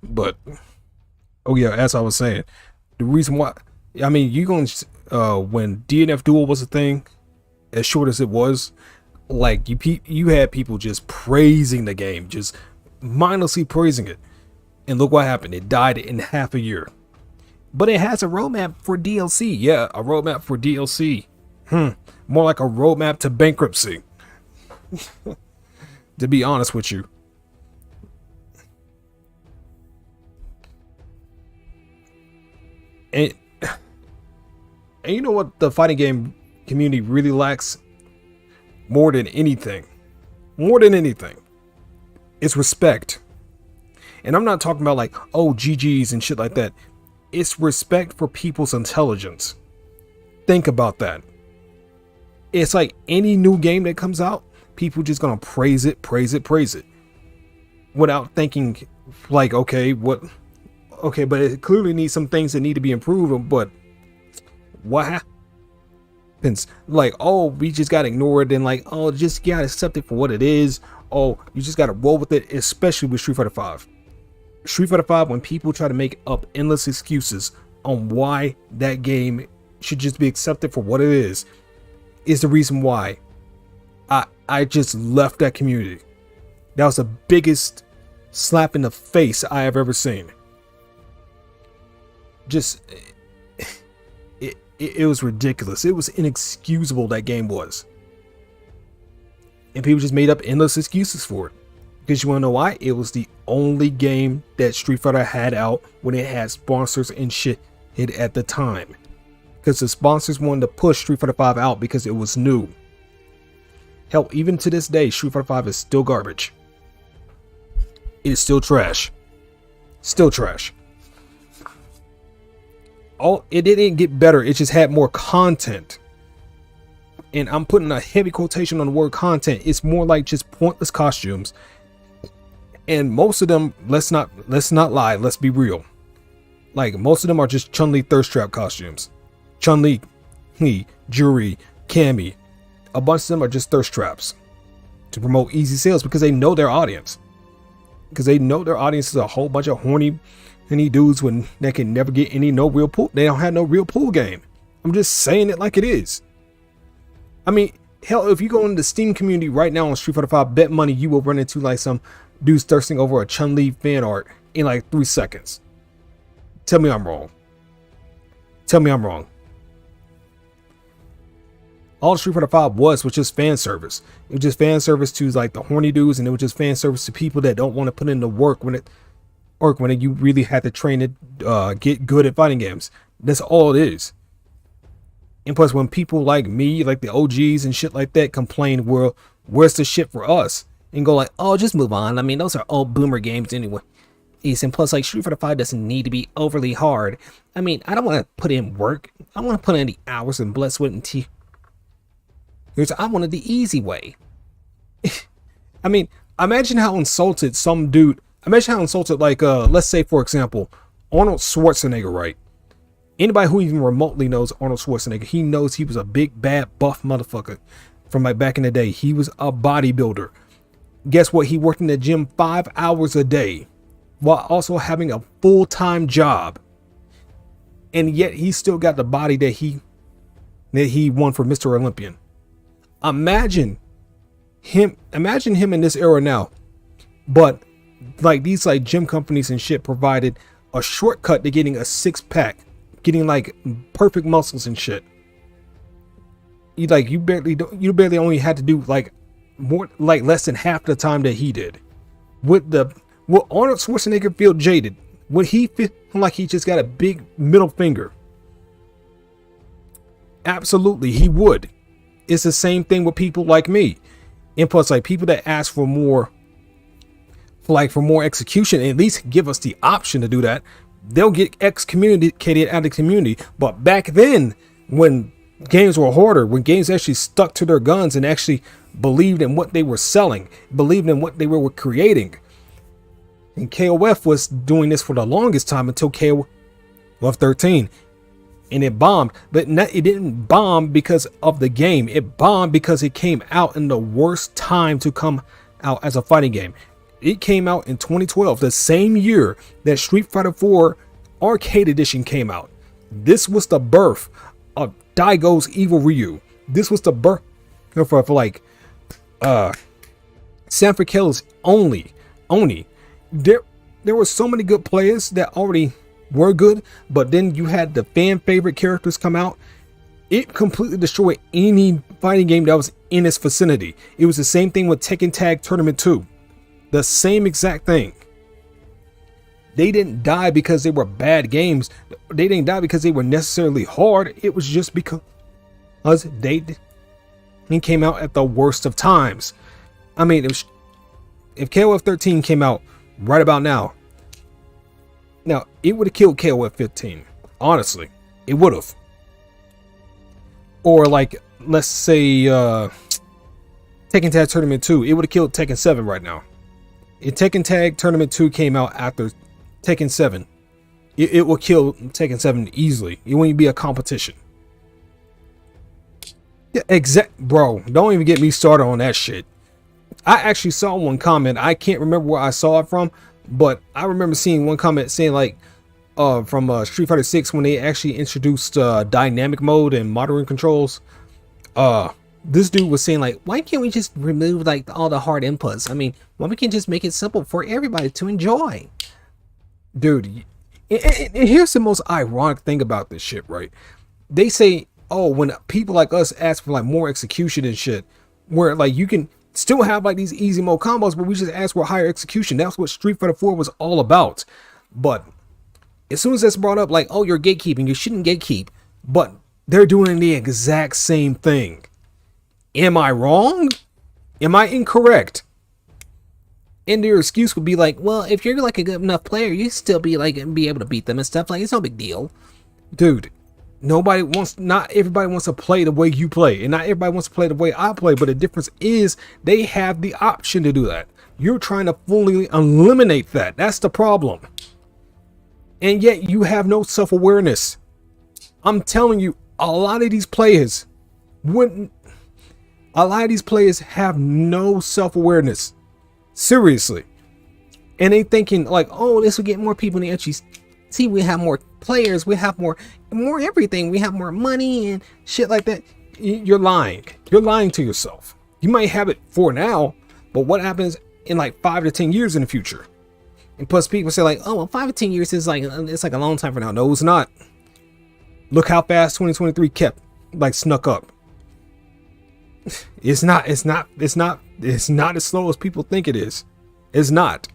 But oh yeah, as I was saying, the reason why, I mean, you going when DNF Duel was a thing, as short as it was, like you had people just praising the game, just mindlessly praising it, and look what happened. It died in half a year. But it has a roadmap for DLC. Yeah, a roadmap for DLC. More like a roadmap to bankruptcy, to be honest with you. And, and you know what the fighting game community really lacks more than anything? More than anything, it's respect. And I'm not talking about like, oh, GGs and shit like that. It's respect for people's intelligence. Think about that. It's like any new game that comes out, people just gonna praise it, praise it, praise it, without thinking like, okay, what? Okay, but it clearly needs some things that need to be improved. But what happens? Like, oh, we just gotta ignore it, and like, oh, just gotta accept it for what it is. Oh, you just gotta roll with it, especially with Street Fighter 5. Street Fighter 5, when people try to make up endless excuses on why that game should just be accepted for what it is the reason why I just left that community. That was the biggest slap in the face I have ever seen. Just it was ridiculous. It was inexcusable, that game was. And people just made up endless excuses for it. Because you want to know why? It was the only game that Street Fighter had out when it had sponsors and shit hit at the time. Because the sponsors wanted to push Street Fighter 5 out because it was new. Hell, even to this day, Street Fighter 5 is still garbage. It is still trash. Still trash. It didn't get better, it just had more content. And I'm putting a heavy quotation on the word content. It's more like just pointless costumes. And most of them, let's not lie, let's be real. Like, most of them are just Chun-Li thirst trap costumes. Chun-Li, Juri, Cammy. A bunch of them are just thirst traps to promote easy sales because they know their audience. Because they know their audience is a whole bunch of horny dudes when they can never get no real pool. They don't have no real pool game. I'm just saying it like it is. I mean, hell, if you go into the Steam community right now on Street Fighter 5, bet money you will run into like some dudes thirsting over a Chun-Li fan art in like 3 seconds. Tell me I'm wrong. Tell me I'm wrong. All Street Fighter 5 was just fan service. It was just fan service to like the horny dudes, and it was just fan service to people that don't want to put in the work when you really had to train to get good at fighting games. That's all it is. And plus, when people like me, like the OGs and shit like that, complain, well, where's the shit for us? And go like, oh, just move on. I mean, those are old boomer games anyway. And plus, like, Street Fighter 5 doesn't need to be overly hard. I mean, I don't want to put in work. I want to put in the hours and blood, sweat, and tears. I wanted the easy way. I mean, imagine how insulted some dude. Imagine how insulted, like, let's say, for example, Arnold Schwarzenegger, right? Anybody who even remotely knows Arnold Schwarzenegger, he knows he was a big, bad, buff motherfucker from like back in the day. He was a bodybuilder. Guess what? He worked in the gym 5 hours a day while also having a full-time job. And yet he still got the body that he won for Mr. Olympian. Imagine him in this era now. But like these like gym companies and shit provided a shortcut to getting a 6-pack, getting like perfect muscles and shit. You barely only had to do like more, like less than half the time that he did. Would Arnold Schwarzenegger feel jaded? Would he feel like he just got a big middle finger? Absolutely, he would. It's the same thing with people like me. And plus, like people that ask for more, for more execution, at least give us the option to do that. They'll get excommunicated out of the community. But back then, when games were harder, when games actually stuck to their guns and actually believed in what they were selling, believed in what they were creating. And KOF was doing this for the longest time until KOF 13. And it bombed, but it didn't bomb because of the game. It bombed because it came out in the worst time to come out as a fighting game. It came out in 2012, the same year that Street Fighter 4 Arcade Edition came out. This was the birth of Daigo's Evil Ryu. This was the birth for like Sanford Kelly's Oni. There were so many good players that already were good, but then you had the fan favorite characters come out. It completely destroyed any fighting game that was in its vicinity. It was the same thing with Tekken Tag Tournament 2. The same exact thing. They didn't die because they were bad games. They didn't die because they were necessarily hard. It was just because they came out at the worst of times. I mean, if KOF 13 came out right about now, it would have killed KOF 15. Honestly, it would have. Or like, let's say Tekken Tag Tournament 2, it would have killed Tekken 7 right now. If Tekken Tag Tournament 2 came out after Tekken 7, it will kill Tekken 7 easily. It wouldn't be a competition. Yeah, bro, don't even get me started on that shit. I actually saw one comment. I can't remember where I saw it from, but I remember seeing one comment saying like from Street Fighter 6 when they actually introduced dynamic mode and modern controls. This dude was saying like, why can't we just remove like all the hard inputs? I mean, why we can just make it simple for everybody to enjoy? Dude, and here's the most ironic thing about this shit, right? They say, oh, when people like us ask for like more execution and shit, where like you can still have like these easy mode combos, but we just ask for higher execution. That's what Street Fighter 4 was all about. But as soon as that's brought up, like, oh, you're gatekeeping, you shouldn't gatekeep, but they're doing the exact same thing. Am I wrong? Am I incorrect? And their excuse would be like, well, if you're like a good enough player, you still be able to beat them and stuff. Like, it's no big deal. Dude, not everybody wants to play the way you play, and not everybody wants to play the way I play, but the difference is they have the option to do that. You're trying to fully eliminate that. That's the problem. And yet you have no self-awareness. I'm telling you, a lot of these players have no self-awareness. Seriously. And they thinking like, oh, this will get more people in the entry. See, we have more players, we have more everything, we have more money and shit like that. You're lying. You're lying to yourself. You might have it for now, but what happens in like 5 to 10 years in the future? And plus people say like, oh, well, 5 to 10 years is like, it's like a long time from now. No, it's not. Look how fast 2023 snuck up. It's not as slow as people think it is. It's not.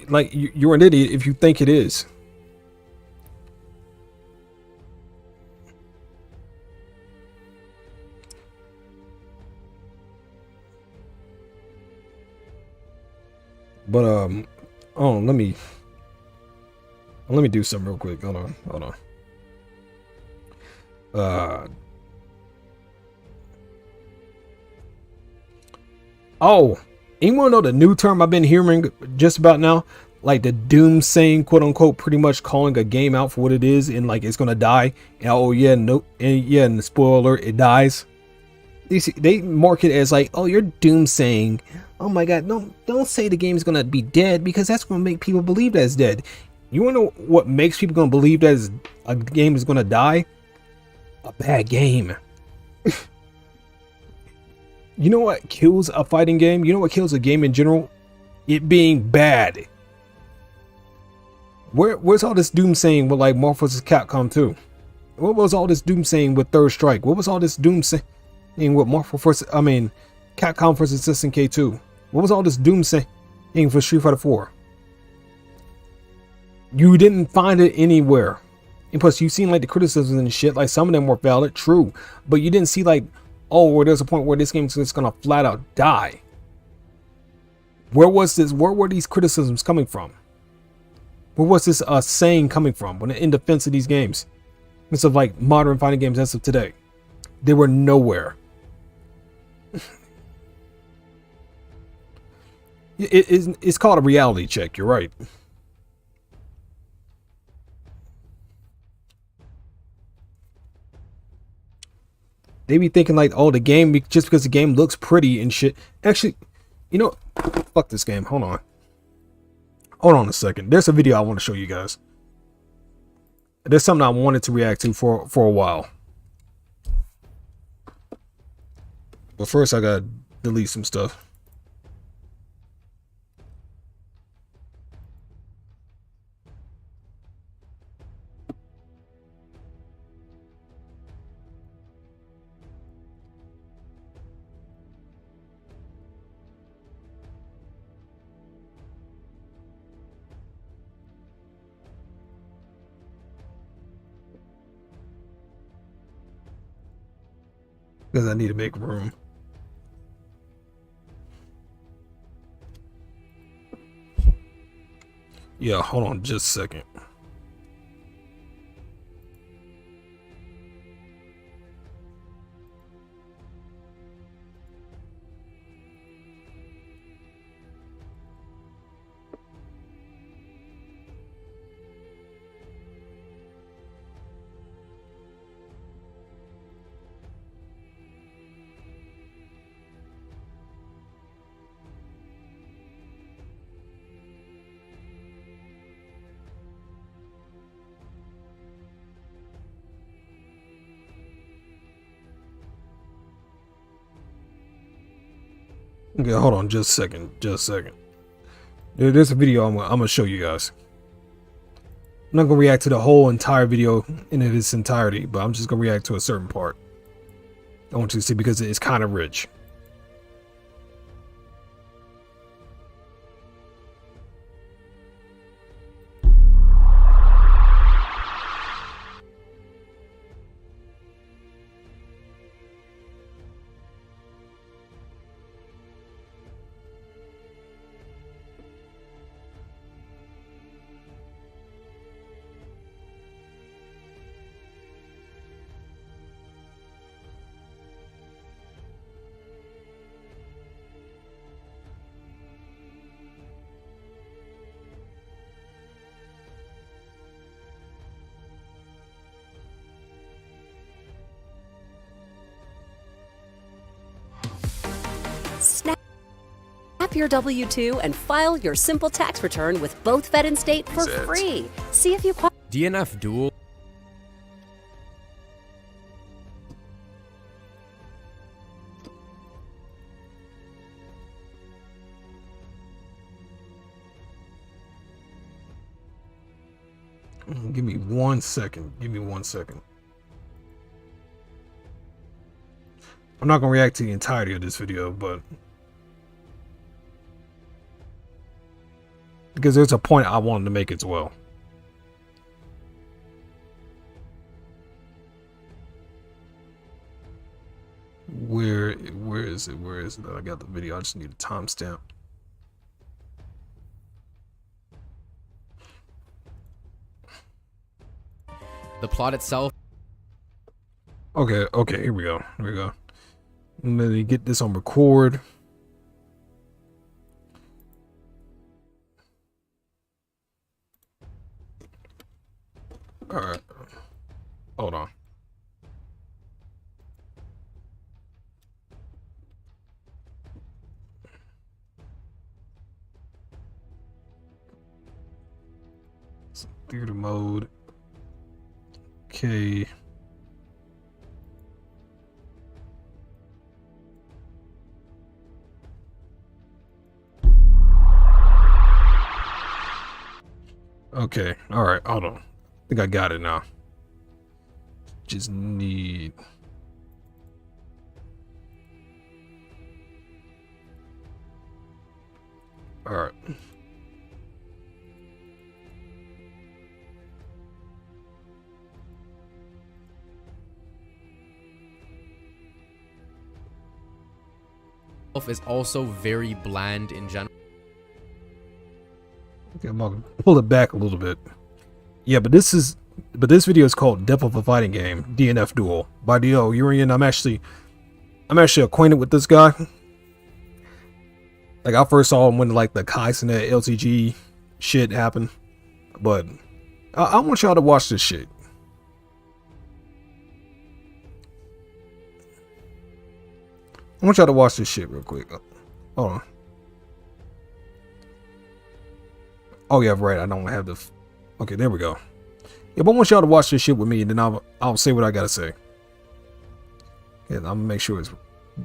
Like, you're an idiot if you think it is. But oh, let me do something real quick. Hold on. Oh, anyone know the new term I've been hearing just about now? Like the doomsaying, quote unquote, pretty much calling a game out for what it is and like it's gonna die. And oh yeah, no, and yeah, and spoiler alert, it dies. They mark it as like, oh, you're doomsaying. Oh my god, don't say the game's gonna be dead, because that's gonna make people believe that it's dead. You wanna know what makes people gonna believe that a game is gonna die? A bad game. You know what kills a fighting game? You know what kills a game in general? It being bad. Where's all this doomsaying with like Marvel vs. Capcom 2? What was all this doomsaying with Third Strike? What was all this doomsaying with Capcom vs. SNK 2? What was all this doomsaying for Street Fighter 4? You didn't find it anywhere. And plus, you've seen like the criticisms and shit. Like some of them were valid, true, but you didn't see like, oh, where there's a point where this game's just gonna flat out die. Where were these criticisms coming from? Where was this saying coming from when in defense of these games? Instead of like modern fighting games as of today. They were nowhere. It's called a reality check, you're right. They be thinking like, oh, the game, just because the game looks pretty and shit. Actually, you know, fuck this game. Hold on a second. There's a video I want to show you guys. There's something I wanted to react to for a while. But first I gotta delete some stuff. Because I need to make room. Yeah, hold on just a second. Okay, hold on just a second. Just a second. There's a video I'm gonna show you guys. I'm not gonna react to the whole entire video in its entirety, but I'm just gonna react to a certain part. I want you to see because it's kind of rich. Snap your W-2 and file your simple tax return with both Fed and State for free. See if you qualify. DNF Duel. Give me 1 second. Give me 1 second. I'm not gonna react to the entirety of this video, but because there's a point I wanted to make as well. Where is it? Where is it? I got the video. I just need a timestamp. The plot itself. Okay, here we go. Here we go. Let me get this on record. All right. Hold on. Theater mode. Okay. Okay, all right, hold on. I think I got it now. Just need... All right. Is also very bland in general. Okay, I'm gonna pull it back a little bit. Yeah, but this video is called Death of a Fighting Game, DNF Duel by D.O. Urian. I'm actually acquainted with this guy. Like, I first saw him when like the Kais and that LTG shit happened. But I want y'all to watch this shit. I want y'all to watch this shit real quick. Hold on. Oh yeah, right. I don't have the. Okay, there we go. Yeah, but I want y'all to watch this shit with me, and then I'll say what I gotta say. Yeah, I'm gonna make sure it's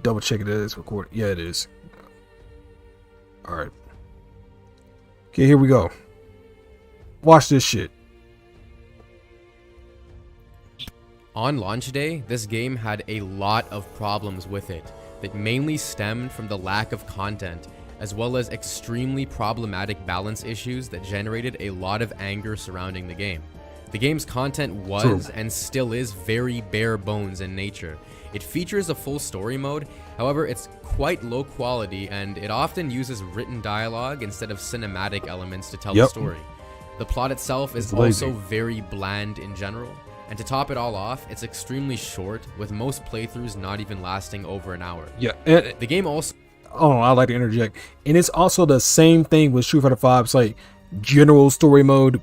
double check it is recorded. Yeah, it is. All right. Okay, here we go. Watch this shit. On launch day, this game had a lot of problems with it that mainly stemmed from the lack of content, as well as extremely problematic balance issues that generated a lot of anger surrounding the game. The game's content was and still is very bare bones in nature. It features a full story mode, however it's quite low quality and it often uses written dialogue instead of cinematic elements to tell the story. The plot itself is also very bland in general, and to top it all off, it's extremely short, with most playthroughs not even lasting over an hour. Yeah, the game also... Oh, I like to interject. And it's also the same thing with Street Fighter 5's like general story mode.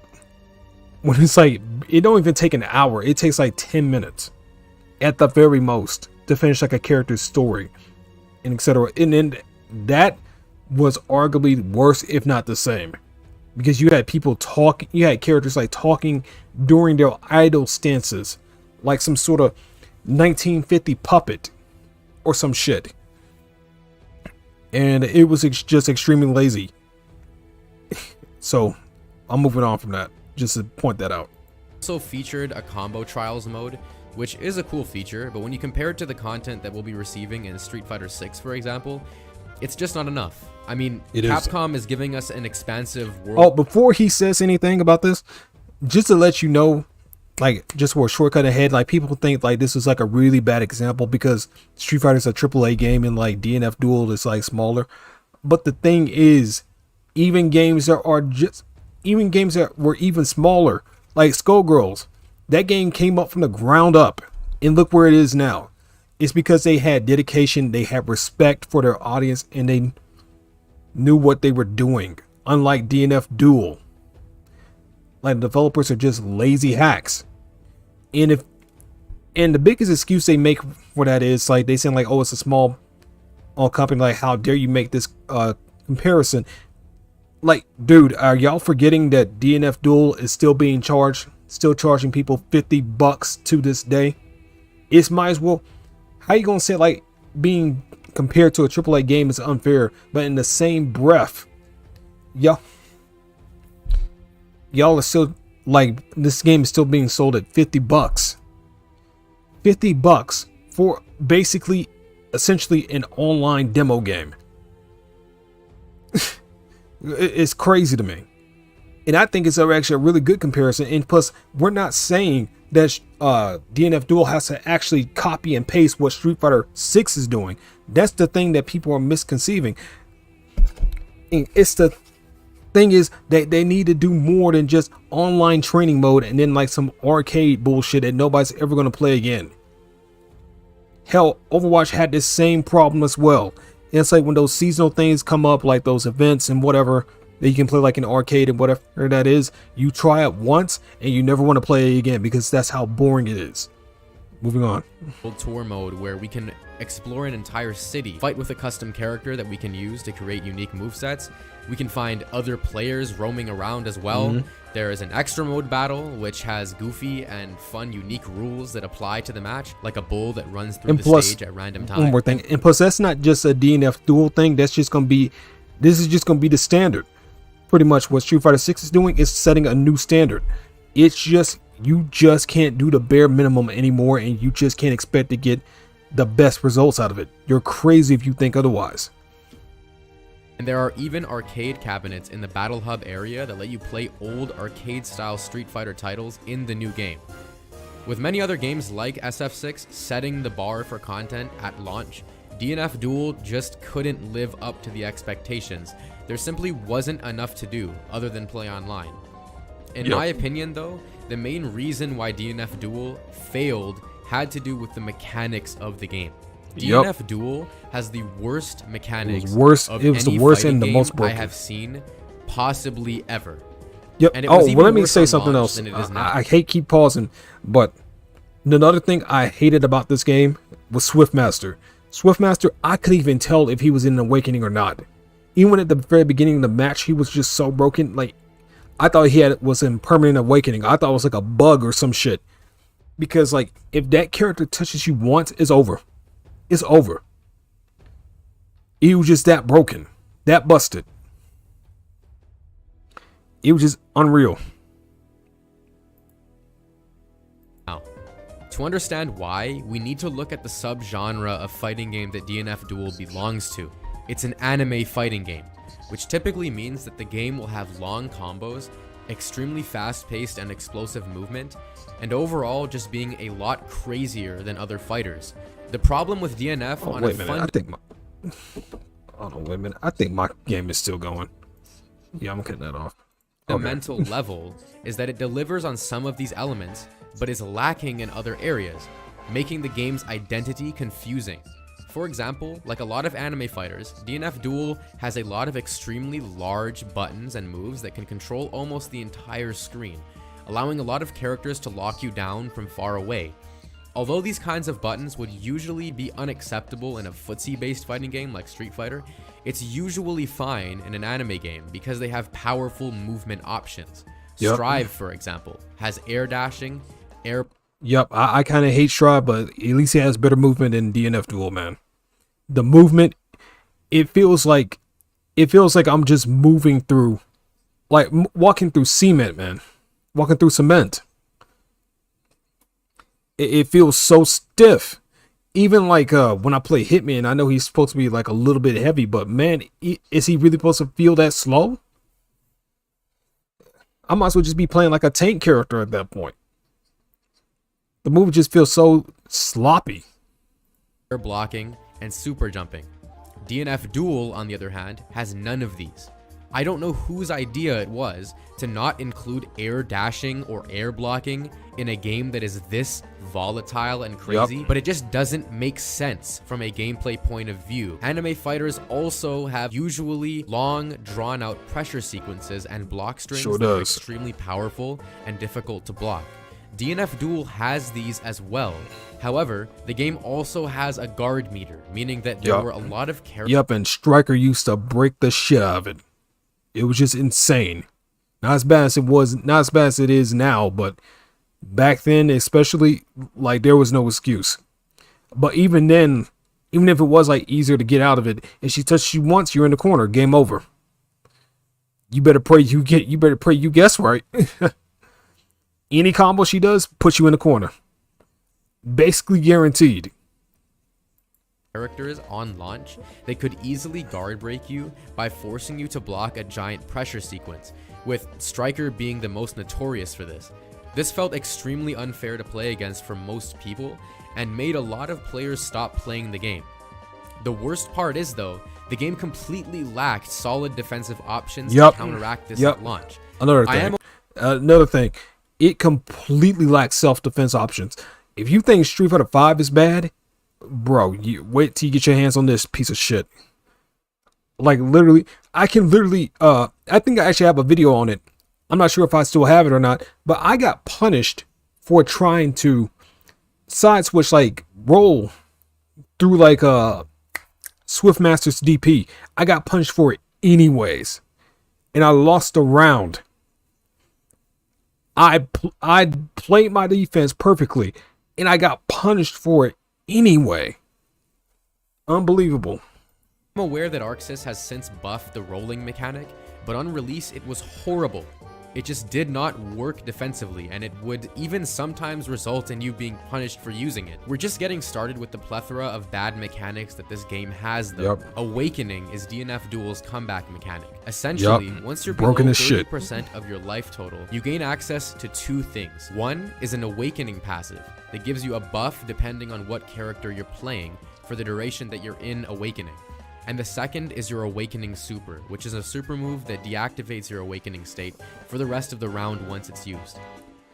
When it's like, it don't even take an hour. It takes like 10 minutes at the very most to finish like a character's story and etc. And then that was arguably worse, if not the same, because you had people talking, you had characters like talking during their idle stances, like some sort of 1950 puppet or some shit. And it was just extremely lazy. So I'm moving on from that, just to point that out. Also featured a combo trials mode, which is a cool feature, but when you compare it to the content that we'll be receiving in Street Fighter 6, for example, it's just not enough. I mean, Capcom is giving us an expansive world. Oh, before he says anything about this, just to let you know, like, just for a shortcut ahead, like, people think like this is like a really bad example because Street Fighter is a AAA game and like DNF Duel is like smaller. But the thing is, even games that were even smaller, like Skullgirls, that game came up from the ground up, and look where it is now. It's because they had dedication, they had respect for their audience, and they knew what they were doing. Unlike DNF Duel, like, developers are just lazy hacks. And the biggest excuse they make for that is like they say like, oh, it's a small company, like how dare you make this comparison. Like, dude, are y'all forgetting that DNF Duel is still being charged, still charging people $50 to this day? It's might as well. How you gonna say like being compared to a AAA game is unfair, but in the same breath, y'all are still like, this game is still being sold at $50. $50 for basically, essentially an online demo game. It's crazy to me. And I think it's actually a really good comparison. And plus, we're not saying that DNF Duel has to actually copy and paste what Street Fighter 6 is doing. That's the thing that people are misconceiving. And it's the thing is that they need to do more than just online training mode and then like some arcade bullshit that nobody's ever going to play again. Hell, Overwatch had this same problem as well. It's like when those seasonal things come up, like those events and whatever that you can play like an arcade and whatever that is, you try it once and you never want to play it again because that's how boring it is. Moving on. Tour mode where we can explore an entire city, fight with a custom character that we can use to create unique movesets. We can find other players roaming around as well. There is an extra mode battle which has goofy and fun unique rules that apply to the match, like a bull that runs through the stage at random times. One more thing, and plus that's not just a DNF Duel thing. That's just gonna be, this is just gonna be the standard. Pretty much what Street Fighter 6 is doing is setting a new standard. It's just, you just can't do the bare minimum anymore, and you just can't expect to get the best results out of it. You're crazy if you think otherwise. And there are even arcade cabinets in the Battle Hub area that let you play old arcade-style Street Fighter titles in the new game. With many other games like SF6 setting the bar for content at launch, DNF Duel just couldn't live up to the expectations. There simply wasn't enough to do other than play online. In my opinion though, the main reason why DNF Duel failed had to do with the mechanics of the game. DNF Duel has the worst mechanics. It was the worst and the most broken I have seen possibly ever. And it was let me say something else. I hate keep pausing, but another thing I hated about this game was Swiftmaster. Swiftmaster, I couldn't even tell if he was in an awakening or not. Even at the very beginning of the match, he was just so broken. Like, I thought was in permanent awakening. I thought it was like a bug or some shit. Because, like, if that character touches you once, it's over. It's over. He was just that broken. That busted. It was just unreal. Now, to understand why, we need to look at the subgenre of fighting game that DNF Duel belongs to. It's an anime fighting game, which typically means that the game will have long combos, extremely fast-paced and explosive movement, and overall just being a lot crazier than other fighters. The problem with DNF Hold on, wait a minute. I think my game is still going. Yeah, I'm cutting that off. Fundamental level is that it delivers on some of these elements, but is lacking in other areas, making the game's identity confusing. For example, like a lot of anime fighters, DNF Duel has a lot of extremely large buttons and moves that can control almost the entire screen, allowing a lot of characters to lock you down from far away. Although these kinds of buttons would usually be unacceptable in a footsie-based fighting game like Street Fighter, it's usually fine in an anime game because they have powerful movement options. Yep. Strive, for example, has air dashing, air... Yep, I kind of hate Strive, but at least he has better movement than DNF Duel, man. The movement, it feels like I'm just moving through, like walking through cement, man. Walking through cement. It feels so stiff. Even like when I play Hitman, I know he's supposed to be like a little bit heavy, but man, is he really supposed to feel that slow? I might as well just be playing like a tank character at that point. The movie just feels so sloppy. Air blocking, and super jumping. DNF Duel, on the other hand, has none of these. I don't know whose idea it was to not include air dashing or air blocking in a game that is this volatile and crazy, but it just doesn't make sense from a gameplay point of view. Anime fighters also have usually long, drawn-out pressure sequences and block strings that are extremely powerful and difficult to block. DNF Duel has these as well. However, the game also has a guard meter, meaning that there were a lot of characters. Yep, and Striker used to break the shit out of it. It was just insane. Not as bad as it is now, but back then, especially, like, there was no excuse. But even then, even if it was like easier to get out of it, if she touches you once, you're in the corner. Game over. You better pray you guess right. Any combo she does puts you in the corner. Basically guaranteed. Characters on launch, they could easily guard break you by forcing you to block a giant pressure sequence, with Striker being the most notorious for this. This felt extremely unfair to play against for most people and made a lot of players stop playing the game. The worst part is, though, the game completely lacked solid defensive options to counteract this at launch. Another thing, it completely lacks self-defense options. If you think Street Fighter 5 is bad, bro, you wait till you get your hands on this piece of shit. Like, literally, I think I actually have a video on it. I'm not sure if I still have it or not, but I got punished for trying to side switch, like, roll through, like, Swiftmaster's DP. I got punished for it anyways, and I lost a round. I played my defense perfectly, and I got punished for it anyway. Unbelievable. I'm aware that Arxis has since buffed the rolling mechanic, but on release it was horrible. It just did not work defensively, and it would even sometimes result in you being punished for using it. We're just getting started with the plethora of bad mechanics that this game has, though. Awakening is DNF Duel's comeback mechanic. Essentially, once you're below 30% of your life total, you gain access to two things. One is an Awakening passive that gives you a buff depending on what character you're playing for the duration that you're in Awakening. And the second is your Awakening Super, which is a super move that deactivates your Awakening state for the rest of the round once it's used.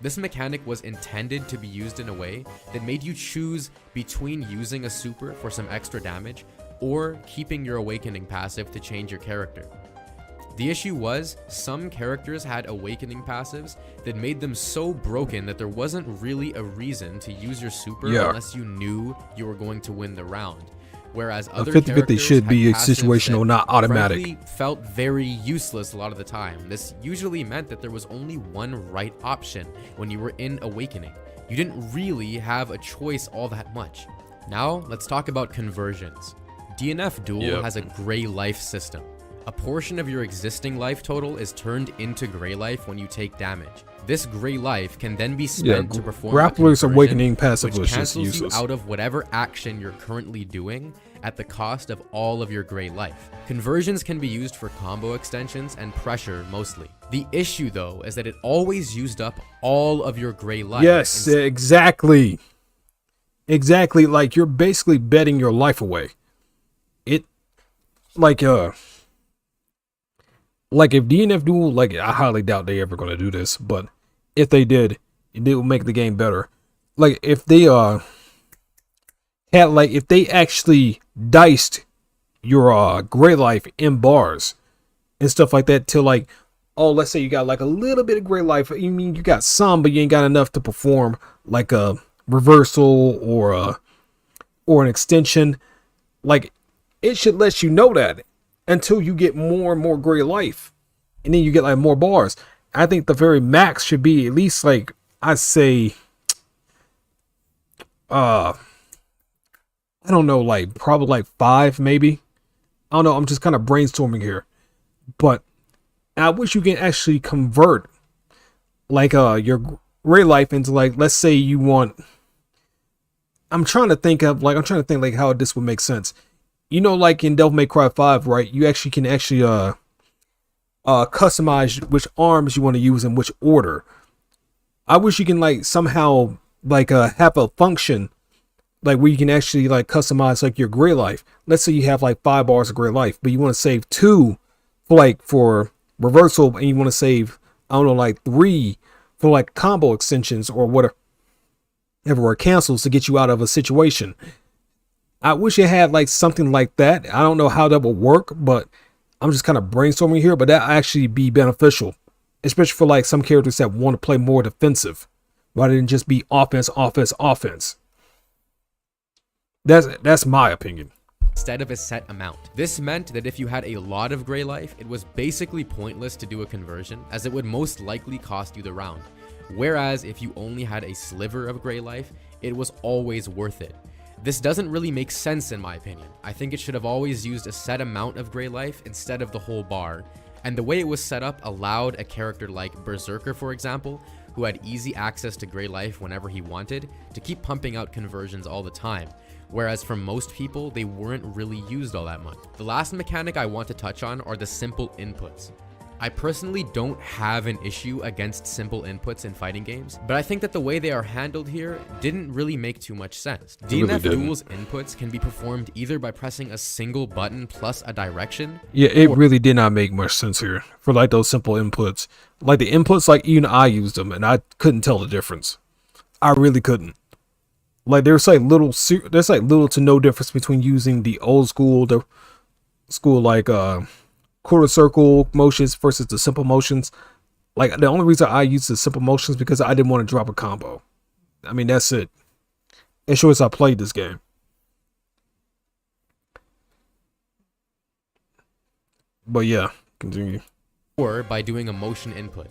This mechanic was intended to be used in a way that made you choose between using a super for some extra damage or keeping your Awakening passive to change your character. The issue was, some characters had Awakening passives that made them so broken that there wasn't really a reason to use your super unless you knew you were going to win the round. whereas other 50-50 characters should be had a passives situational, that, not automatic. frankly, felt very useless a lot of the time. This usually meant that there was only one right option when you were in Awakening. You didn't really have a choice all that much. Now, let's talk about conversions. DNF Duel has a gray life system. A portion of your existing life total is turned into gray life when you take damage. This gray life can then be spent to perform Grappler's a conversion, Awakening passive which was just cancels you useless. out of whatever action you're currently doing at the cost of all of your gray life. Conversions can be used for combo extensions and pressure mostly. The issue though is that it always used up all of your gray life. Yes, exactly. Exactly, like you're basically betting your life away. It like if DNF Duel, like I highly doubt they ever gonna do this, but if they did, it will make the game better. Like if they had like if they actually diced your gray life in bars and stuff like that to like, oh, let's say you got like a little bit of gray life. You mean you got some, but you ain't got enough to perform like a reversal or an extension. Like it should let you know that until you get more and more gray life, and then you get like more bars. I think the very max should be at least like I'd say I don't know, like probably like 5 maybe. I don't know, I'm just kind of brainstorming here. But I wish you can actually convert like your gray life into like, let's say you want, I'm trying to think like how this would make sense. You know, like in Devil May Cry 5, right? You actually can customize which arms you want to use in which order. I wish you can like somehow like have a function like where you can actually like customize like your gray life. Let's say you have like 5 bars of gray life, but you want to save 2 for reversal, and you want to save, I don't know, like 3 for like combo extensions or whatever, or cancels to get you out of a situation. I wish it had like something like that. I don't know how that would work, but I'm just kind of brainstorming here. But that actually be beneficial, especially for like some characters that want to play more defensive rather than just be offense, offense, offense. That's my opinion. Instead of a set amount. This meant that if you had a lot of gray life, it was basically pointless to do a conversion, as it would most likely cost you the round. Whereas if you only had a sliver of gray life, it was always worth it. This doesn't really make sense in my opinion. I think it should have always used a set amount of gray life instead of the whole bar, and the way it was set up allowed a character like Berserker, for example, who had easy access to gray life whenever he wanted, to keep pumping out conversions all the time, whereas for most people, they weren't really used all that much. The last mechanic I want to touch on are the simple inputs. I personally don't have an issue against simple inputs in fighting games, but I think that the way they are handled here didn't really make too much sense. DNF Duel's inputs can be performed either by pressing a single button plus a direction. Yeah, it really did not make much sense here for like those simple inputs. Like the inputs, like even I used them and I couldn't tell the difference. I really couldn't. Like there's like little to no difference between using the old school, like quarter circle motions versus the simple motions. Like the only reason I use the simple motions because I didn't want to drop a combo. I mean, that's it. It shows I played this game. But yeah, continue. Or by doing a motion input.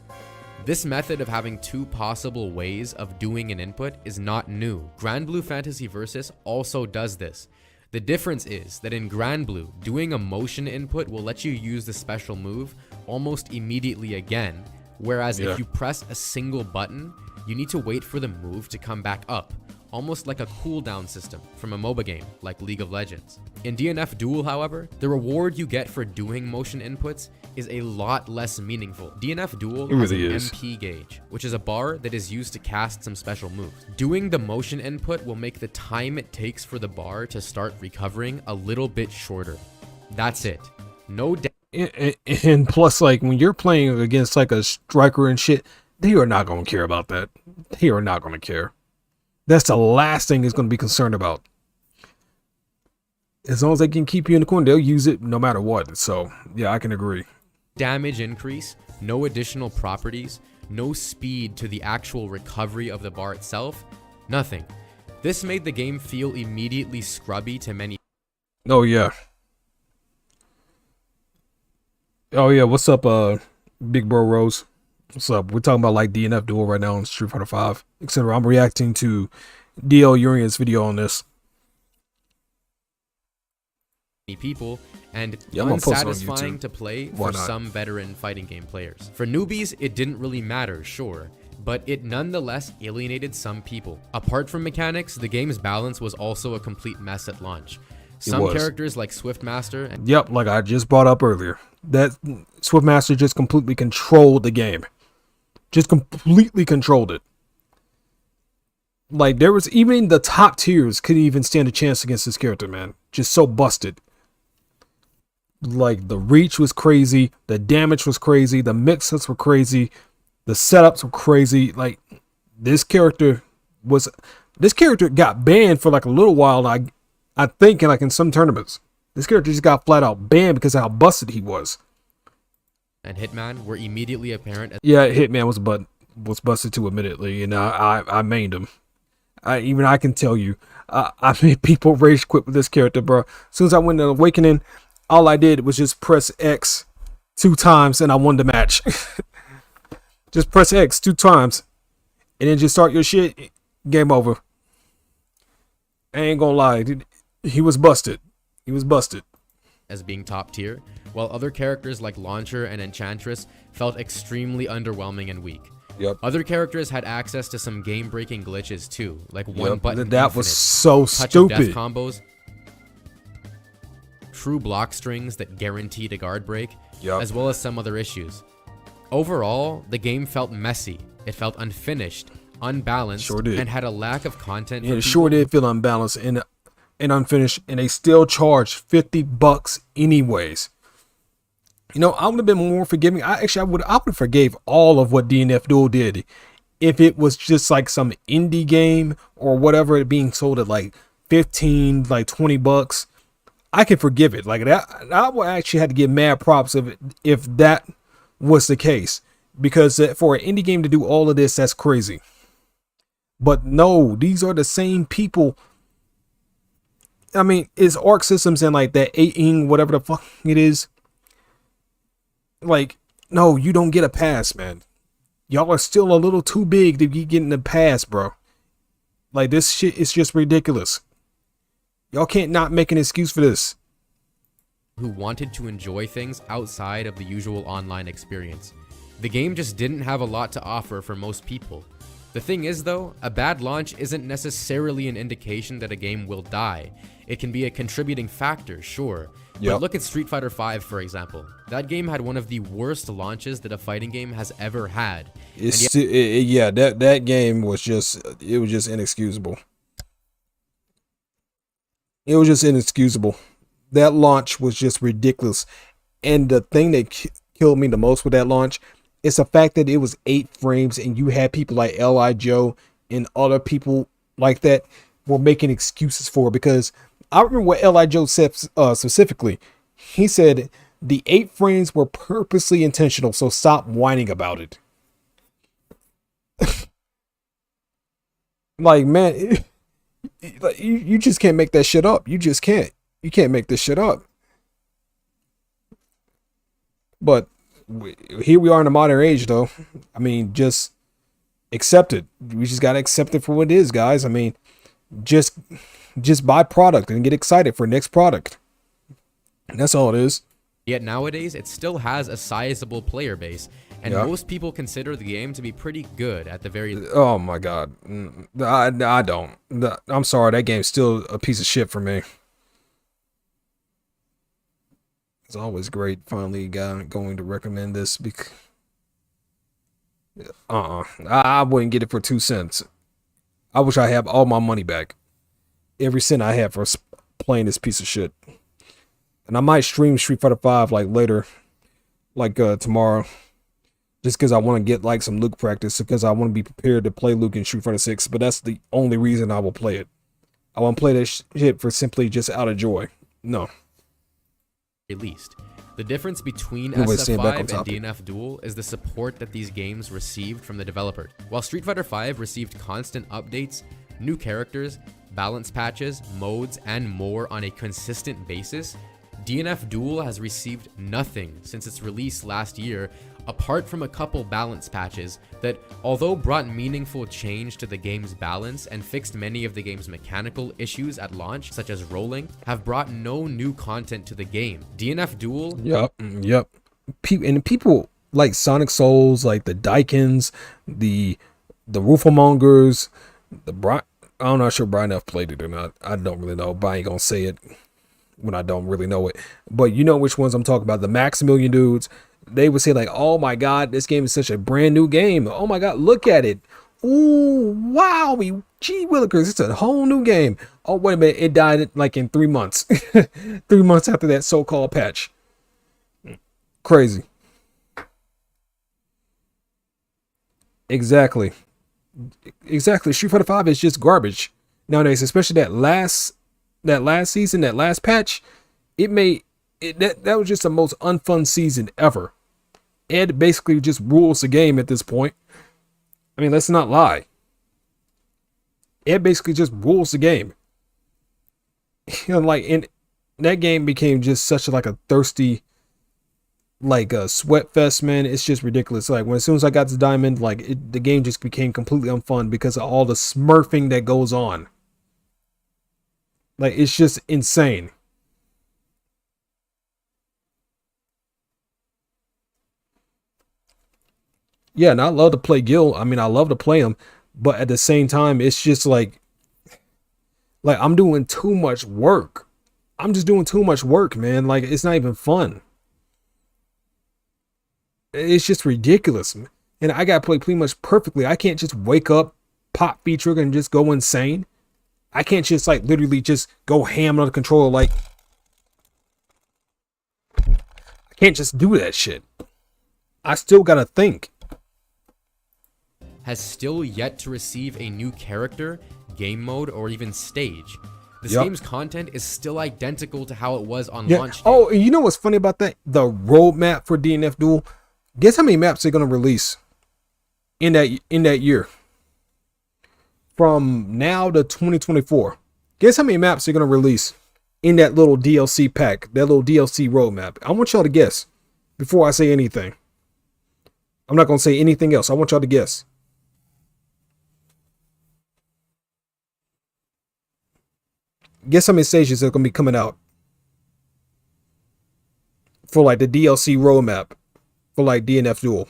This method of having 2 possible ways of doing an input is not new. Grand Blue Fantasy Versus also does this. The difference is that in Grand Blue, doing a motion input will let you use the special move almost immediately again, whereas if you press a single button, you need to wait for the move to come back up, almost like a cooldown system from a MOBA game like League of Legends. In DNF Duel, however, the reward you get for doing motion inputs is a lot less meaningful. DNF Duel has an MP gauge, which is a bar that is used to cast some special moves. Doing the motion input will make the time it takes for the bar to start recovering a little bit shorter. That's it. No and plus, like when you're playing against like a striker and shit, they are not going to care about that. They are not going to care. That's the last thing he's going to be concerned about. As long as they can keep you in the corner, they'll use it no matter what. So yeah, I can agree. Damage increase, no additional properties, no speed to the actual recovery of the bar itself, nothing. This made the game feel immediately scrubby to many. Oh yeah. Oh yeah. What's up, Big Bro Rose? What's up? We're talking about like DNF Duel right now on Street Fighter 5, etc. I'm reacting to DL Urian's video on this. People and Yeah, I'm gonna post it on unsatisfying YouTube. to play Why for not? some veteran fighting game players. For newbies, it didn't really matter, sure, but it nonetheless alienated some people. Apart from mechanics, the game's balance was also a complete mess at launch. Some was. characters like Swiftmaster and Yep, like I just brought up earlier, that Swiftmaster just completely controlled the game. Just completely controlled it. Like there was even the top tiers couldn't even stand a chance against this character, man. Just so busted. Like the reach was crazy, the damage was crazy, the mix-ups were crazy, the setups were crazy. Like this character got banned for like a little while. I think in some tournaments, this character just got flat out banned because of how busted he was. Hitman were immediately apparent as Yeah, Hitman was busted too, admittedly, and I mained him. I can tell you, I made people rage quit with this character, bro. As soon as I went to Awakening, all I did was just press X 2 times and I won the match. Just press X 2 times and then just start your shit. Game over. I ain't gonna lie, dude, he was busted. He was busted. as being top tier, while other characters like Launcher and Enchantress felt extremely underwhelming and weak. Yep. Other characters had access to some game-breaking glitches too, like one Yep. button That was infinite, so touch of death stupid. combos, true block strings that guaranteed a guard break, Yep. as well as some other issues. Overall, the game felt messy. It felt unfinished, unbalanced, Sure did. and had a lack of content. Yeah, for it sure people did feel unbalanced and unfinished, and they still charged $50 anyways. You know, I would have been more forgiving. I would have forgave all of what DNF Duel did if it was just like some indie game or whatever, it being sold at like 15, like $20. I can forgive it. Like that, I would actually have to give mad props if that was the case, because for an indie game to do all of this, that's crazy. But no, these are the same people. I mean, it's Arc Systems and like that 8ing, whatever the fuck it is. Like, no, you don't get a pass, man. Y'all are still a little too big to be getting a pass, bro. Like, this shit is just ridiculous. Y'all can't not make an excuse for this. who wanted to enjoy things outside of the usual online experience. The game just didn't have a lot to offer for most people. The thing is though, a bad launch isn't necessarily an indication that a game will die. It can be a contributing factor, sure. Yep. But look at Street Fighter 5 for example. That game had one of the worst launches that a fighting game has ever had. Yeah, that game was just inexcusable. It was just inexcusable. That launch was just ridiculous. And the thing that killed me the most with that launch is the fact that it was 8 frames and you had people like L.I. Joe and other people like that were making excuses for it. Because I remember what L.I. Joe said specifically. He said the 8 frames were purposely intentional, so stop whining about it. Like, man, you just can't make that shit up. You just can't. You can't make this shit up. But here we are in the modern age, though. I mean, just accept it. We just gotta accept it for what it is, guys. I mean, just buy product and get excited for next product. And that's all it is. Yet nowadays, it still has a sizable player base, and Yeah. most people consider the game to be pretty good at the very least. Oh my god, I don't. I'm sorry, that game's still a piece of shit for me. It's always great finally going to recommend this because I wouldn't get it for 2 cents. I wish I had all my money back, every cent I had for playing this piece of shit. And I might stream Street Fighter 5 like later, like tomorrow, just because I want to get like some Luke practice, because I want to be prepared to play Luke in Street Fighter 6. But that's the only reason I will play it. I want to play this shit for simply just out of joy. No. Least. The difference between Anyways, staying back SF5 on and topic. DNF Duel is the support that these games received from the developer. While Street Fighter 5 received constant updates, new characters, balance patches, modes, and more on a consistent basis, DNF Duel has received nothing since its release last year, apart from a couple balance patches that, although brought meaningful change to the game's balance and fixed many of the game's mechanical issues at launch, such as rolling, have brought no new content to the game. DNF Duel... Yep. And people like Sonic Souls, like the Daikins, the Roofamongers, I'm not sure Brian F played it or not. I don't really know, but I ain't gonna say it when I don't really know it. But you know which ones I'm talking about. The Maximilian dudes, they would say like, oh my god, this game is such a brand new game. Oh my god, look at it. Ooh, wow, gee willikers, it's a whole new game. Oh, wait a minute, it died like in 3 months. 3 months after that so-called patch. Crazy. Exactly. Street Fighter 5 is just garbage nowadays, especially that last season, that last patch. That was just the most unfun season ever. Ed basically just rules the game at this point. I mean, let's not lie. Ed basically just rules the game. Like, and that game became just such like a thirsty, like a sweat fest, man. It's just ridiculous. Like, as soon as I got to Diamond, like the game just became completely unfun because of all the smurfing that goes on. Like, it's just insane. Yeah, and I love to play Gil. I mean, I love to play him, but at the same time, it's just like I'm doing too much work. I'm just doing too much work, man. Like, it's not even fun. It's just ridiculous. And I got to play pretty much perfectly. I can't just wake up, pop V trigger, and just go insane. I can't just like literally just go ham on the controller. Like, I can't just do that shit. I still got to think. Has still yet to receive a new character, game mode, or even stage. This Yep. game's content is still identical to how it was on Yeah. launch day. Oh, and you know what's funny about that? The roadmap for DNF Duel. Guess how many maps they're gonna release in that year? From now to 2024. Guess how many maps they're gonna release in that little DLC pack, that little DLC roadmap? I want y'all to guess before I say anything. I'm not gonna say anything else. I want y'all to guess. Guess how many stages are gonna be coming out for like the DLC roadmap for like DNF Duel.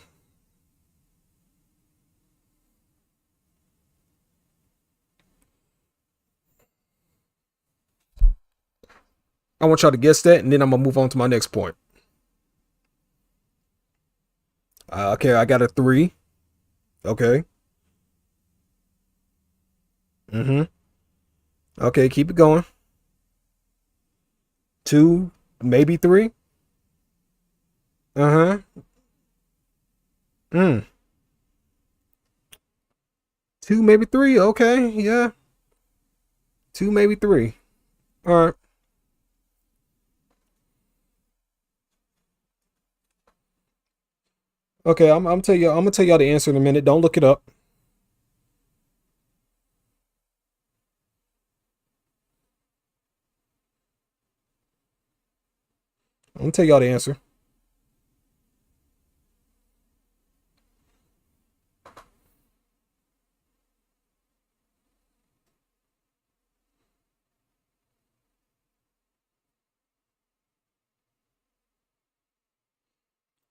I want y'all to guess that, and then I'm gonna move on to my next point. Okay, I got a 3. Okay. Okay, keep it going. 2, maybe 3. Uh-huh. 2, maybe 3. Okay, yeah. 2, maybe 3. All right. Okay, I'm gonna tell y'all the answer in a minute. Don't look it up. I'm gonna tell y'all the answer.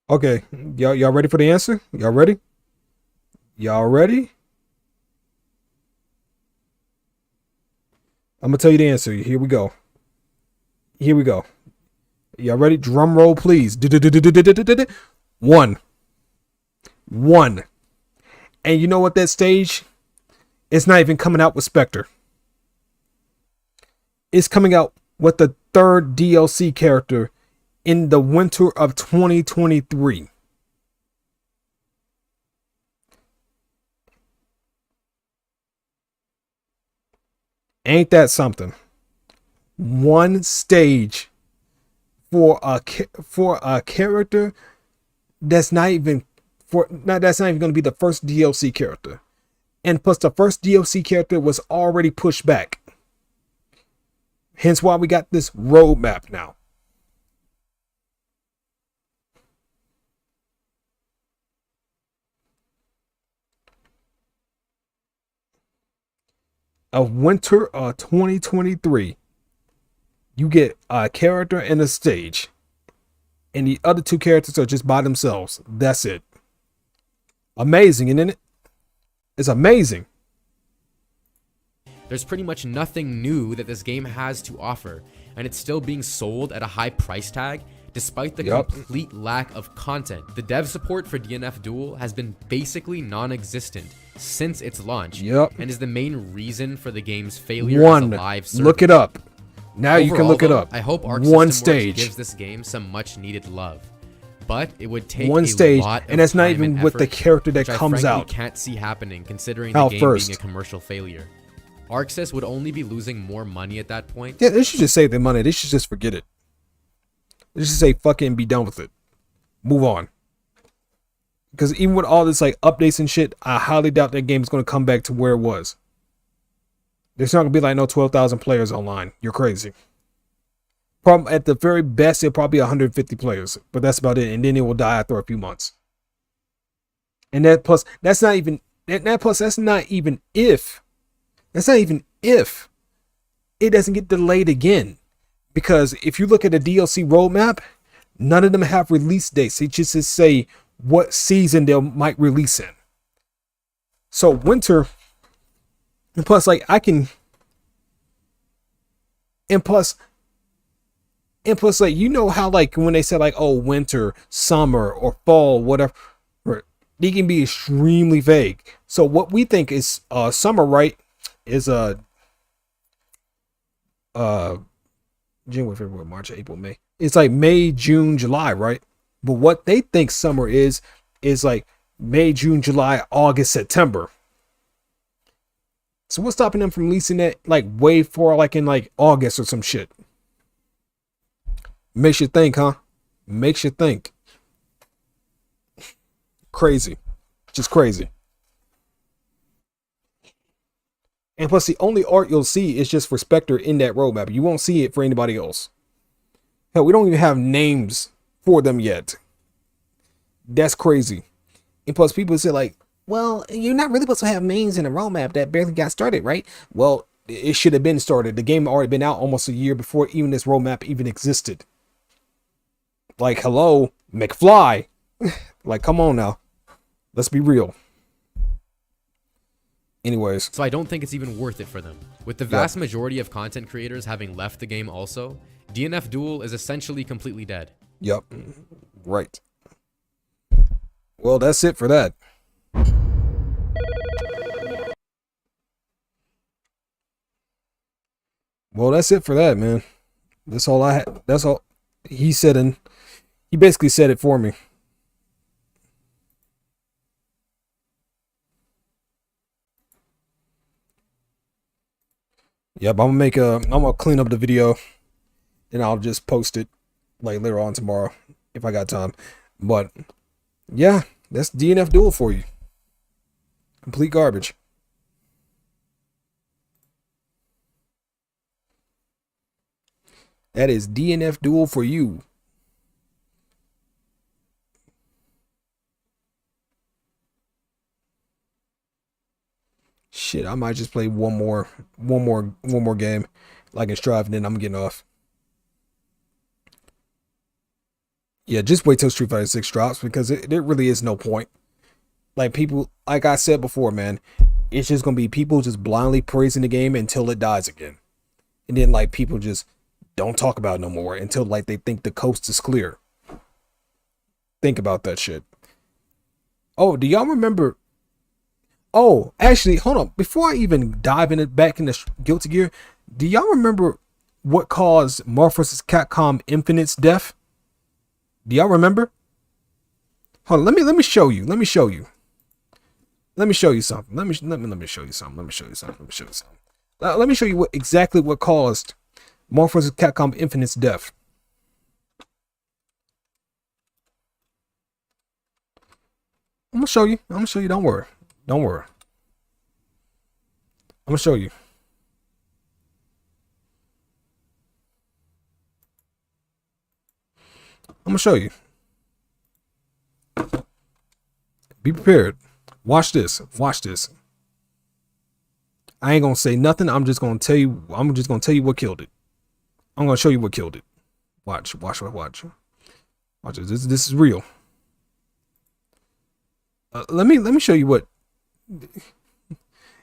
Okay, y'all ready for the answer? Y'all ready? Y'all ready? I'm gonna tell you the answer. Here we go. Here we go. Y'all ready? Drum roll, please. 1. 1. And you know what? That stage, it's not even coming out with Spectre. It's coming out with the 3rd DLC character in the winter of 2023. Ain't that something? 1 stage for a character that's not even going to be the first DLC character. And plus the first DLC character was already pushed back. Hence why we got this roadmap now. Of winter 2023, you get a character and a stage, and the other two characters are just by themselves. That's it. Amazing, isn't it? It's amazing. There's pretty much nothing new that this game has to offer, and it's still being sold at a high price tag despite the complete lack of content. The dev support for DNF Duel has been basically non-existent since its launch, and is the main reason for the game's failure as a live service. Look it up. Now Overall, you can look it up. I hope Arc One System stage Works gives this game some much needed love. But it would take one a stage, lot and that's not even with the character that comes out. I can't see happening considering the game being a commercial failure. ArcSys would only be losing more money at that point. Yeah, they should just save their money. They should just forget it. They should say fuck it and be done with it. Move on. Because even with all this like updates and shit, I highly doubt that game is going to come back to where it was. There's not going to be like no 12,000 players online. You're crazy. Probably at the very best, it'll probably be 150 players, but that's about it. And then it will die after a few months. And that plus, that's not even that's not even if it doesn't get delayed again. Because if you look at the DLC roadmap, none of them have release dates. They just say what season they might release in. So winter, and plus like and plus like, you know how like when they say like, oh, winter, summer, or fall, whatever, they can be extremely vague. So what we think is summer, right, is January, February, March, April, May. It's like May, June, July, right? But what they think summer is like May, June, July, August, September. So what's stopping them from releasing it like way for like in like August or some shit? Makes you think, huh? Makes you think. Crazy. Just crazy. And plus, the only art you'll see is just for Spectre in that roadmap. You won't see it for anybody else. Hell, we don't even have names for them yet. That's crazy. And plus, people say like, well, you're not really supposed to have names in a roadmap that barely got started, right? Well, it should have been started. The game already been out almost a year before even this roadmap even existed. Like, hello, McFly. Like, come on now. Let's be real. Anyways. So I don't think it's even worth it for them. With the vast majority of content creators having left the game also, DNF Duel is essentially completely dead. Yep. Right. Well, that's it for that. Well, that's it for that, man. That's all I had. That's all he said, and he basically said it for me. Yep, I'm gonna clean up the video, and I'll just post it like later on tomorrow if I got time. But yeah, that's DNF Duel for you. Complete garbage. That is DNF Duel for you. Shit, I might just play one more game, like in Strive, and then I'm getting off. Yeah, just wait till Street Fighter 6 drops, because there really is no point. Like, people, like I said before, man, it's just gonna be people just blindly praising the game until it dies again, and then like people just don't talk about it no more until like they think the coast is clear. Think about that shit. Oh, do y'all remember? Oh, actually, hold on. Before I even dive in it back into Guilty Gear, do y'all remember what caused Marvel vs. Capcom Infinite's death? Do y'all remember? Hold on, let me show you. Let me show you something. Let me show you something. Let me show you exactly what caused Marvel vs. Capcom Infinite's death. I'm gonna show you. Don't worry. I'm gonna show you. I'm gonna show you. Be prepared. Watch this. Watch this. I ain't gonna say nothing. I'm just gonna tell you. I'm just gonna tell you what killed it. I'm gonna show you what killed it. Watch. Watch. Watch. Watch this. This is real. Let me show you what.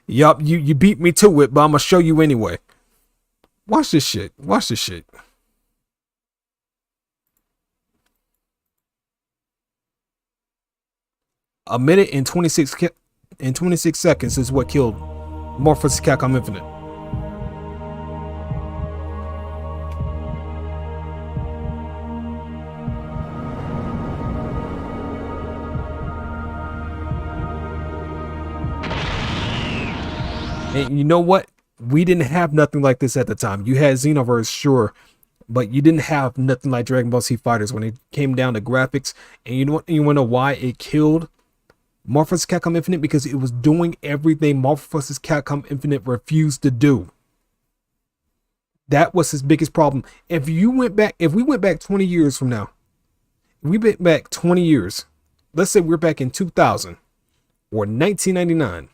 Yup, you beat me to it, but I'm gonna show you anyway. Watch this shit. Watch this shit. A minute and 26 seconds is what killed Marvel vs. Capcom Infinite. And you know what? We didn't have nothing like this at the time. You had Xenoverse, sure, but you didn't have nothing like Dragon Ball Z Fighters when it came down to graphics. And you know what? You want to know why it killed Marvel vs. Capcom Infinite? Because it was doing everything Marvel vs. Capcom Infinite refused to do. That was his biggest problem. If we went back 20 years from now, if we went back 20 years, let's say we're back in 2000 or 1999,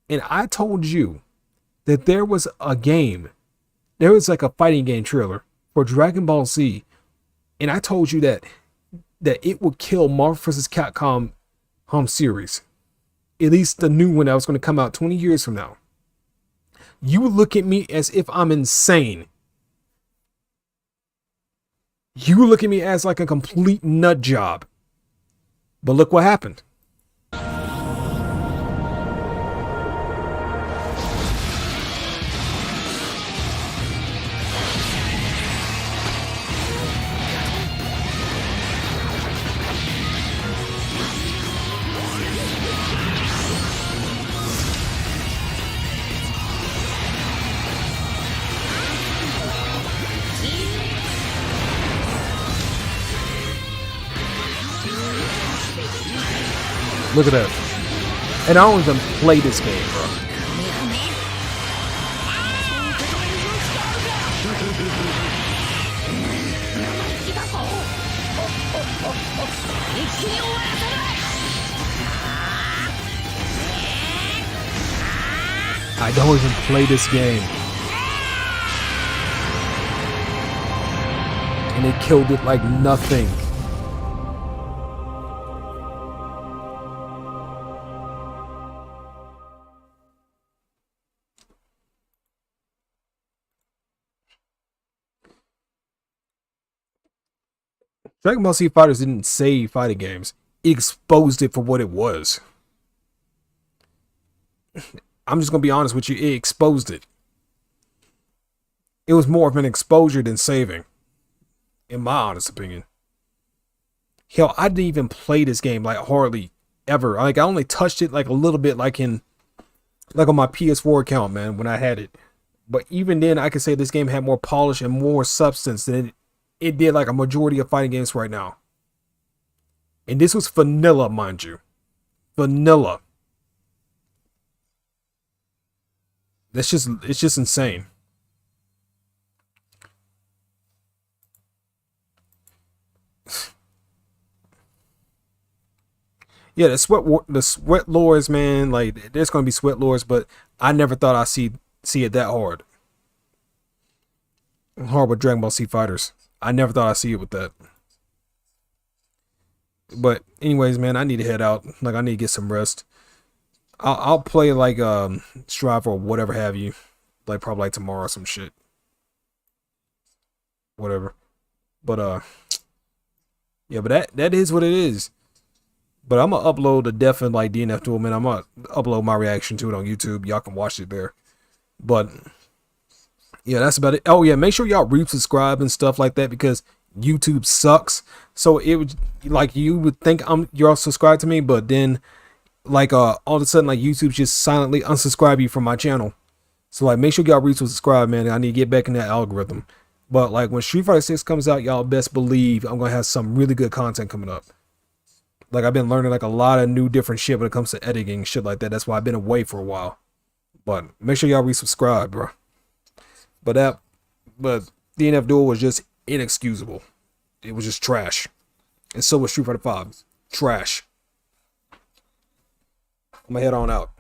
and I told you that there was a game, there was like a fighting game trailer for Dragon Ball Z, and I told you that it would kill Marvel vs. Capcom home series, at least the new one that was going to come out 20 years from now, you would look at me as if I'm insane. You would look at me as like a complete nut job. But look what happened. Look at that. And I don't even play this game, bro. I don't even play this game. And they killed it like nothing. Dragon Ball Z Fighters didn't save fighting games. It exposed it for what it was. I'm just going to be honest with you. It exposed it. It was more of an exposure than saving, in my honest opinion. Hell, I didn't even play this game like hardly ever. Like I only touched it like a little bit, like on my PS4 account, man, when I had it. But even then, I could say this game had more polish and more substance than it did like a majority of fighting games right now. And this was vanilla, mind you. Vanilla. It's just insane. Yeah, the sweat lords, man. Like there's gonna be sweat lords, but I never thought I'd see it that hard. Hard with Dragon Ball Z Fighters. I never thought I'd see it with that. But anyways, man, I need to head out. Like I need to get some rest. I'll play like Strive or whatever have you. Like probably like tomorrow or some shit. Whatever. But yeah, but that is what it is. But I'm gonna upload the definite like DNF to it, man. I'm gonna upload my reaction to it on YouTube. Y'all can watch it there. But yeah, that's about it. Oh yeah, make sure y'all resubscribe and stuff like that because YouTube sucks. So it would like you would think you're all subscribed to me, but then like all of a sudden like YouTube just silently unsubscribe you from my channel. So like make sure y'all resubscribe, man. I need to get back in that algorithm. But like when Street Fighter 6 comes out, y'all best believe I'm gonna have some really good content coming up. Like I've been learning like a lot of new different shit when it comes to editing and shit like that. That's why I've been away for a while. But make sure y'all resubscribe, bro. But DNF Duel was just inexcusable. It was just trash. And so was Street Fighter 5. Trash. I'm gonna head on out.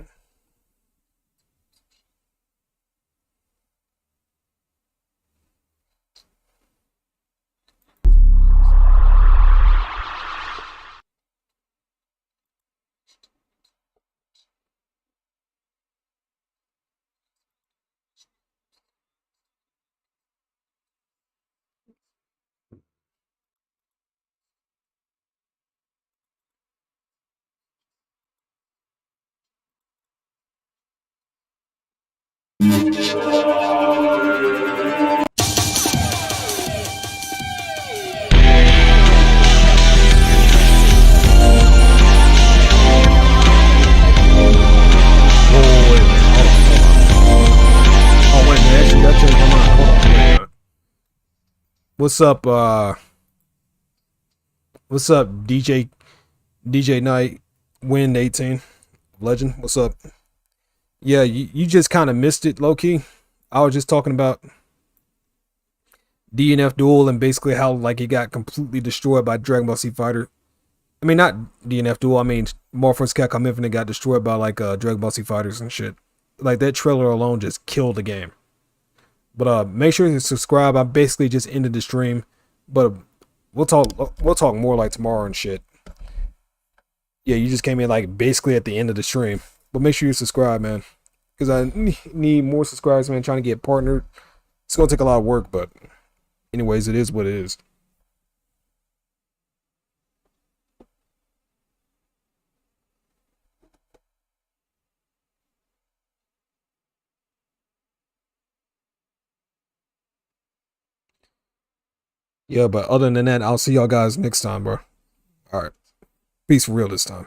Oh, wait a minute. Actually, that changed my mind. Hold on. Wait a minute. What's up, what's up, DJ Knight, Win 18, Legend? What's up? Yeah, you just kind of missed it, low key. I was just talking about DNF Duel and basically how like it got completely destroyed by Dragon Ball Z Fighter. I mean, not DNF Duel. I mean, Marvel vs. Capcom Infinite got destroyed by like Dragon Ball Z Fighters and shit. Like that trailer alone just killed the game. But make sure you subscribe. I basically just ended the stream, but we'll talk more like tomorrow and shit. Yeah, you just came in like basically at the end of the stream. But make sure you subscribe, man, because I need more subscribers, man. Trying to get partnered. It's gonna take a lot of work, but anyways, it is what it is. Yeah, but other than that, I'll see y'all guys next time, bro. All right. Peace for real this time.